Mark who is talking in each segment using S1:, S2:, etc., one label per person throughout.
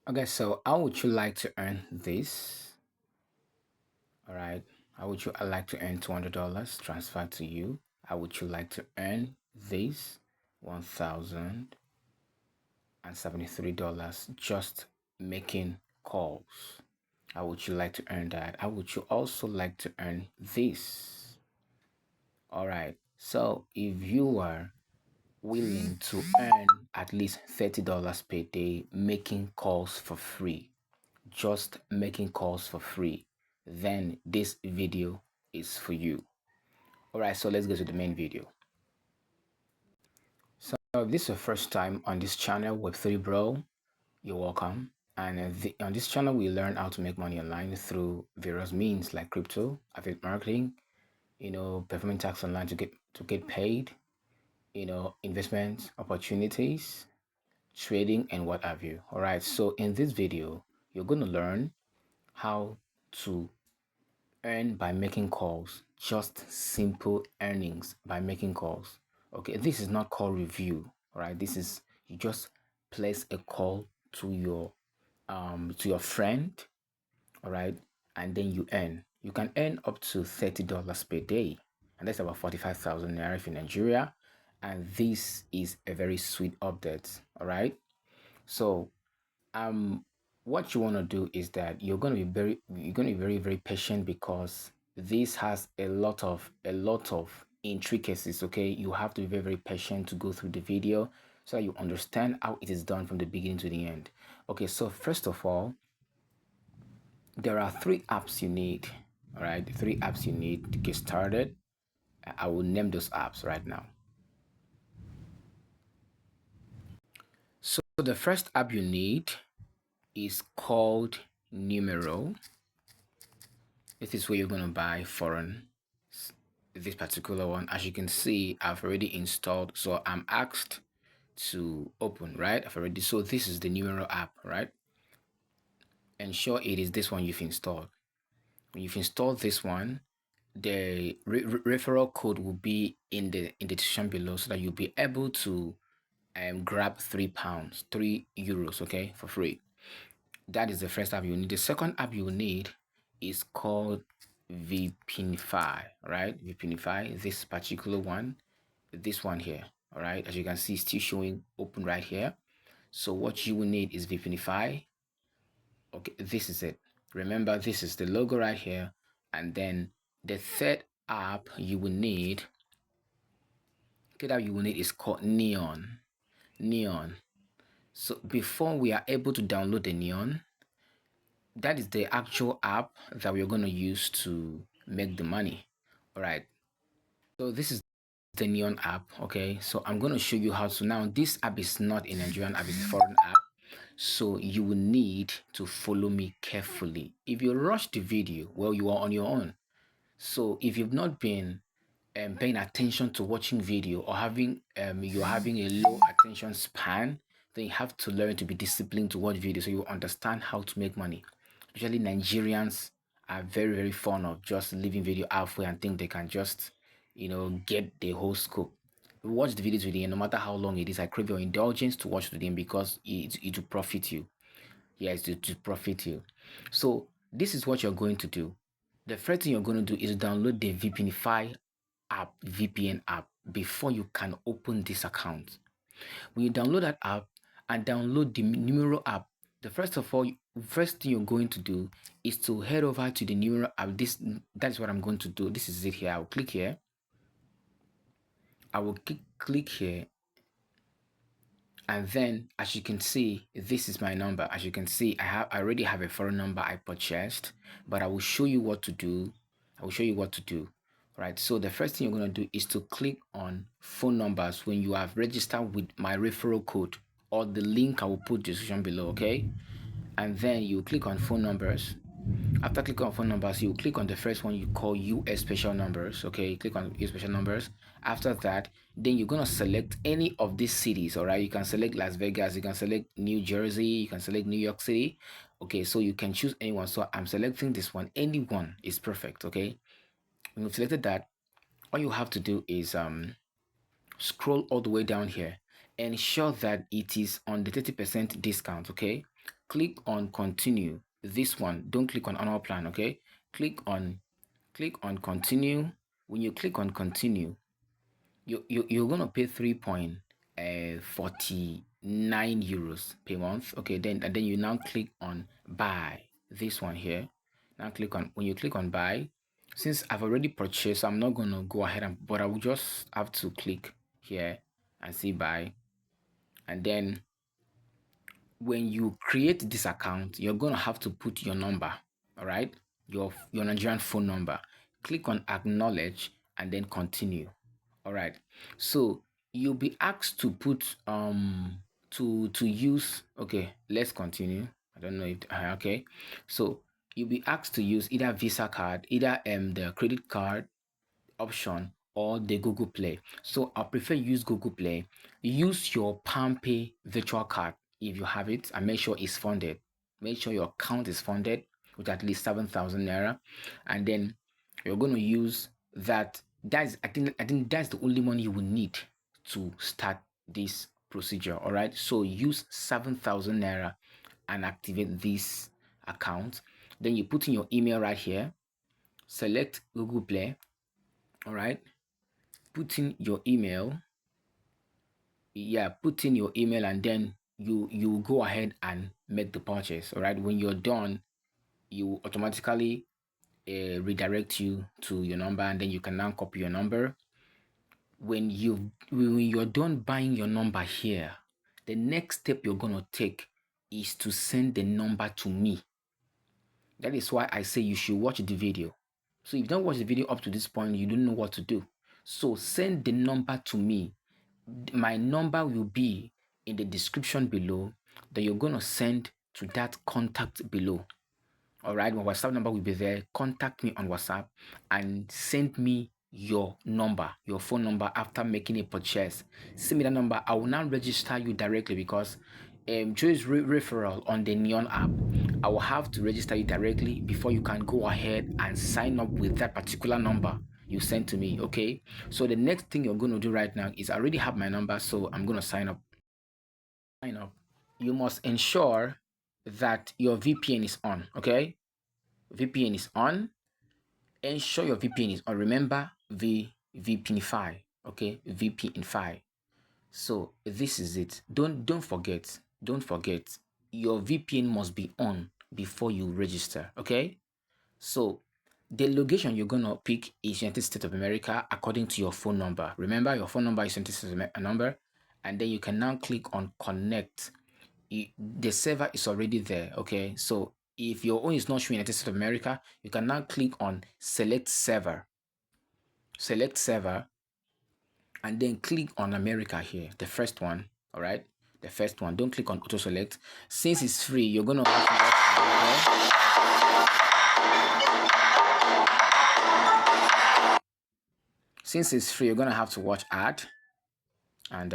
S1: Okay, so how would you like to earn this? All right. How would you like to earn $200 transferred to you? How would you like to earn this $1,073 just making calls? How would you like to earn that? How would you also like to earn this? All right. So if you are willing to earn at least $30 per day making calls for free, just making calls for free, then this video is for you. All right, so let's go to the main video. So if this is your first time on this channel, Web3 Bro, you're welcome. And on this channel, we learn how to make money online through various means like crypto, affiliate marketing, performing tax online to get paid, investment opportunities, trading, and what have you. All right, so in this video, you're going to learn how to earn by making calls, just simple earnings by making calls. Okay, this is not call review. All right, this is you just place a call to your friend, all right, and then you earn. You can earn up to $30 per day, and that's about 45,000 naira if in Nigeria. And this is a very sweet update. All right, so um what you want to do is that you're going to be very patient because this has a lot of intricacies. Okay, you have to be very patient to go through the video so that you understand how it is done from the beginning to the end. Okay, so first of all, there are three apps you need. All right, the three apps you need to get started. I will name those apps right now. So the first app you need is called Numero. This is where you're going to buy foreign. This particular one, as you can see, I've already installed, so I'm asked to open, right? So this is the Numero app, right? Ensure it is this one you've installed. When you've installed this one, the referral code will be in the description below so that you'll be able to grab £3, €3, okay, for free. That is the first app you need. The second app you need is called VPinify, right? VPinify, this particular one, this one here, all right? As you can see, it's still showing open right here. So what you will need is VPinify. Okay, this is it. Remember, this is the logo right here. And then the third app you will need, is called Neon. Neon. So before we are able to download the Neon, that is the actual app that we're going to use to make the money. All right, so this is the Neon app. Okay, so I'm going to show you how to. Now this app is not a Nigerian app, it's a foreign app, so you will need to follow me carefully. If you rush the video, well, you are on your own. So if you've not been paying attention to watching video, or you're having a low attention span, then you have to learn to be disciplined to watch video so you understand how to make money. Especially Nigerians are very, very fond of just leaving video halfway and think they can just get the whole scope. Watch the video to the end, no matter how long it is. I crave your indulgence to watch to the end because it will profit you. Yes, to profit you. So this is what you're going to do. The first thing you're going to do is download the VPNify app, VPN app, before you can open this account. When you download that app and download the Numero app, the first thing you're going to do is to head over to the Numero app. That's what I'm going to do. This is it here. I'll click here. I will click here, and then as you can see, this is my number. As you can see, I already have a foreign number I purchased, but I will show you what to do. I will show you what to do. Right, so the first thing you're going to do is to click on phone numbers when you have registered with my referral code, or the link I will put in the description below. Okay, and then you click on phone numbers. After clicking on phone numbers, you click on the first one you call US special numbers. Okay, click on US special numbers. After that, then you're gonna select any of these cities. All right, you can select Las Vegas, you can select New Jersey, you can select New York City. Okay, so you can choose anyone. So I'm selecting this one. Anyone is perfect. Okay, when you've selected that, all you have to do is scroll all the way down here. Ensure that it is on the 30% discount. Okay, click on continue. This one, don't click on annual plan, okay? Click on continue. When you click on continue, you're gonna pay 3.49 euros per month. Okay, then you now click on buy. This one here. Now click on, when you click on buy, since I've already purchased, I'm not gonna go ahead and, but I will just have to click here and see buy. And then when you create this account, you're gonna have to put your number, all right? Your Nigerian phone number. Click on acknowledge and then continue. All right. So you'll be asked to put to use. Okay, let's continue. I don't know if okay. So you'll be asked to use either Visa card, either the credit card option, or the Google Play. So I prefer use Google Play. Use your PalmPay virtual card if you have it, and make sure it's funded. Make sure your account is funded with at least 7,000 naira, and then you're going to use that. That's I think that's the only money you will need to start this procedure. All right. So use 7,000 naira and activate this account. Then you put in your email right here. Select Google Play. All right, put in your email. Yeah, put in your email, and then you go ahead and make the purchase. All right, when you're done, you automatically redirect you to your number, and then you can now copy your number. When you're done buying your number here, the next step you're gonna take is to send the number to me. That is why I say you should watch the video. So if you don't watch the video up to this point, you don't know what to do. So send the number to me. My number will be in the description below that you're going to send to that contact below. All right, my WhatsApp number will be there. Contact me on WhatsApp and send me your number, your phone number after making a purchase. Send me that number. I will now register you directly because choose referral on the Neon app. I will have to register you directly before you can go ahead and sign up with that particular number you sent to me. Okay, so the next thing you're going to do right now is I already have my number, so I'm going to sign up. You must ensure that your VPN is on. Okay, VPN is on. Ensure your VPN is on. Remember VPNify. Okay, VPNify. So this is it. Don't forget. Don't forget. Your VPN must be on before you register. Okay. So the location you're gonna pick is United States of America according to your phone number. Remember, your phone number is United States number, and then you can now click on connect. The server is already there. Okay, so if your own is not showing United States of America, you can now click on select server. Select server, and then click on America here, the first one. All right, the first one. Don't click on auto select. Since it's free, you're gonna have to watch. Okay? Since it's free, you're gonna have to watch ad, and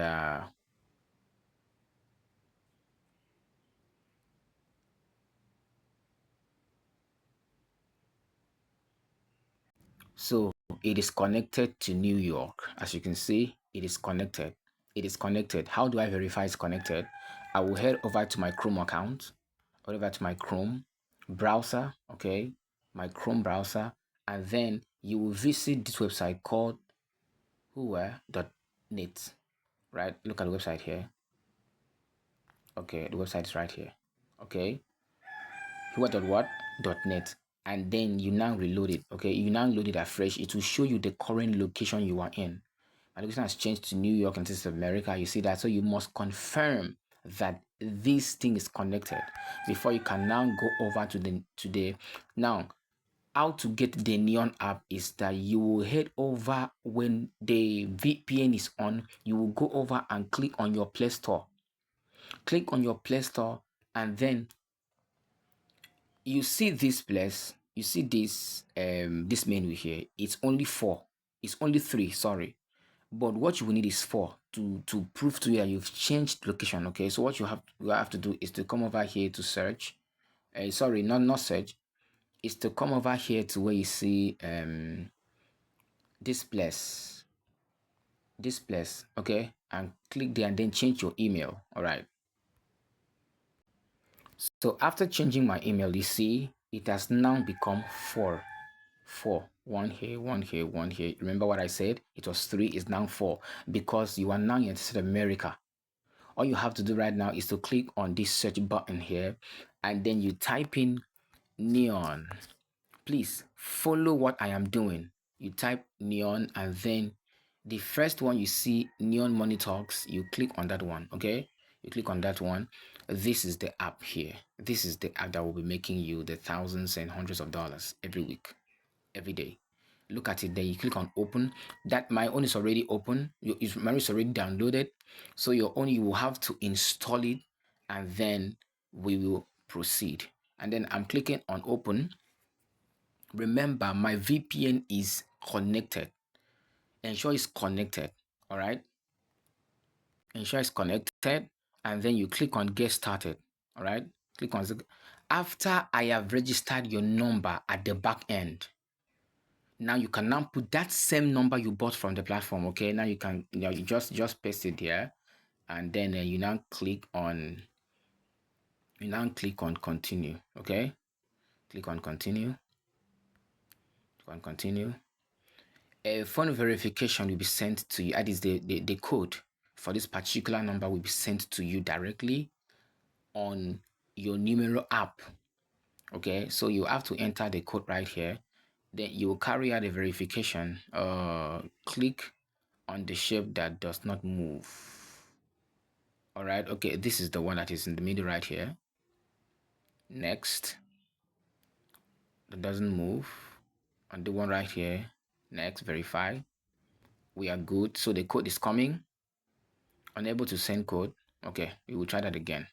S1: so it is connected to New York. As you can see, it is connected. It is connected. How do I verify it's connected? I will head over to my Chrome account, over to my Chrome browser, okay, my Chrome browser, and then you will visit this website called whoa.net, right? Look at the website here. Okay, the website is right here. Okay, whoa.what.net, and then you now reload it. Okay, you now load it afresh. It will show you the current location you are in. My location has changed to New York and States of America. You see that, so you must confirm that this thing is connected before you can now go over to the now. How to get the Neon app is that you will head over when the VPN is on. You will go over and click on your Play Store. Click on your Play Store, and then you see this place. You see this menu here. It's only four. It's only three. Sorry, but what you will need is four to prove to you that you've changed location. Okay, so what you have to do is to come over here to search. Sorry, not search. Is to come over here to where you see this place, okay, and click there and then change your email. All right, So after changing my email, you see it has now become four. Four. One here, one here, one here. Remember what I said? It was three, it's now four because you are now in South America. All you have to do right now is to click on this search button here and then you type in Neon. Please follow what I am doing. You type Neon and then the first one you see, Neon Money Talks, you click on that one, okay? You click on that one. This is the app here. This is the app that will be making you the thousands and hundreds of dollars every week, every day. Look at it there. You click on open. That my own is already open. Mine is already downloaded. So your own, you will have to install it and then we will proceed. And then I'm clicking on open. Remember, my VPN is connected. Ensure it's connected. All right. Ensure it's connected. And then you click on get started. All right. Click on after I have registered your number at the back end. Now you can now put that same number you bought from the platform. Okay. Now you can, you just paste it here. And then you now click on continue. Okay. Click on continue. Click on continue. A phone verification will be sent to you. That is the code for this particular number will be sent to you directly on your Numero app. Okay, so you have to enter the code right here. Then you will carry out a verification. Click on the shape that does not move. All right, okay, this is the one that is in the middle right here. Next, that doesn't move. And the one right here. Next, verify. We are good. So the code is coming. Unable to send code. Okay, we will try that again.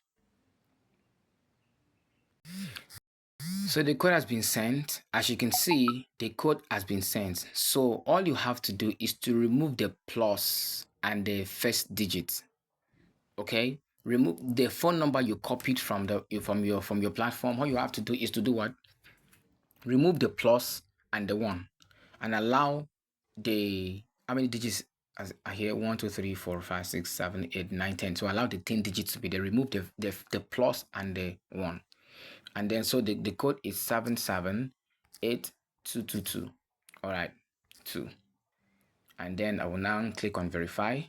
S1: So the code has been sent. As you can see, the code has been sent. So all you have to do is to remove the plus and the first digit. Okay, remove the phone number you copied from your platform. All you have to do is to do what? Remove the plus and the one, and allow the how many digits as I hear 1, 2, 3, 4, 5, 6, 7, 8, 9, 10. So allow the 10 digits to be there. Remove the plus and the one. And then so the code is 77822. All right, 2. And then I will now click on verify.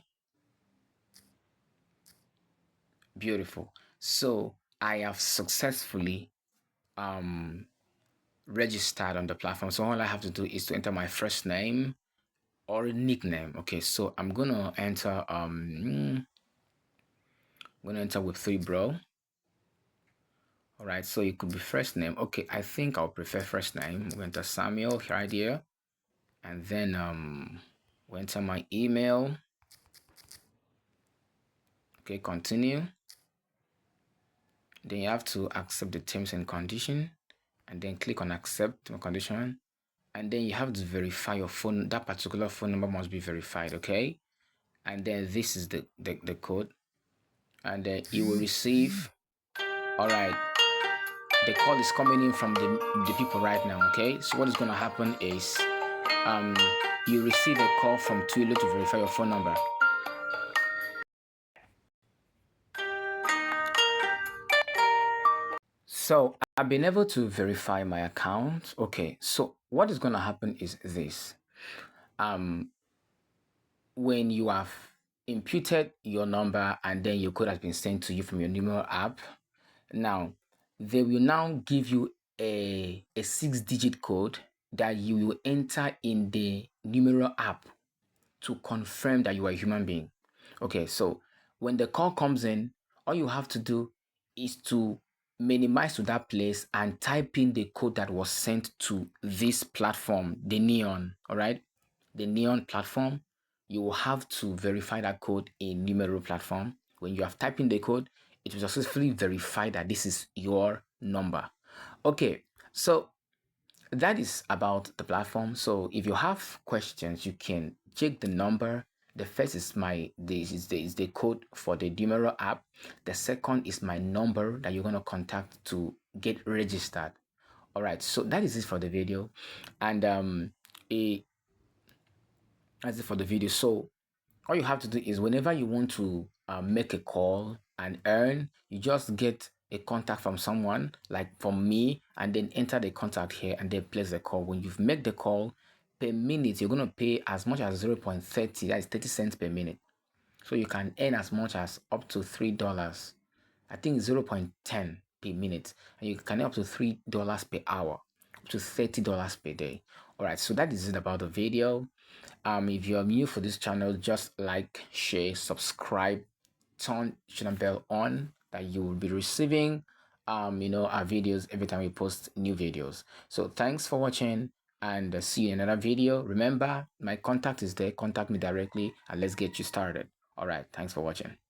S1: Beautiful. So I have successfully registered on the platform. So all I have to do is to enter my first name or nickname. Okay, so I'm gonna enter Web3 bro. All right, so it could be first name. Okay, I think I'll prefer first name. We'll enter Samuel right here, and then we'll enter my email. Okay, continue. Then you have to accept the terms and condition, and then click on accept the condition, and then you have to verify your phone. That particular phone number must be verified. Okay, and then this is the code, and then you will receive. All right, the call is coming in from the people right now. Okay, so what is going to happen is you receive a call from Twilio to verify your phone number. So I've been able to verify my account. Okay, so what is going to happen is this. When you have imputed your number and then your code has been sent to you from your Numero app, now they will now give you a 6-digit code that you will enter in the Numero app to confirm that you are a human being. Okay, so when the call comes in, all you have to do is to minimize to that place and type in the code that was sent to this platform, the Neon, all right? The Neon platform. You will have to verify that code in Numero platform. When you have typed in the code, it will successfully verify that this is your number. Okay, so that is about the platform. So if you have questions, you can check the number. The first is the code for the Numero app. The second is my number that you're going to contact to get registered. All right, so that is it for the video, and that's it for the video. So all you have to do is whenever you want to make a call and earn, you just get a contact from someone, like from me, and then enter the contact here and then place the call. When you've made the call, per minute, you're going to pay as much as 0.30, that is 30 cents per minute. So you can earn as much as up to $3. I think 0.10 per minute. And you can earn up to $3 per hour, up to $30 per day. All right, so that is it about the video. If you're new for this channel, just like, share, subscribe, turn channel bell on, that you will be receiving our videos every time we post new videos. So thanks for watching, and see you in another video. Remember, my contact is there. Contact me directly and let's get you started. All right, thanks for watching.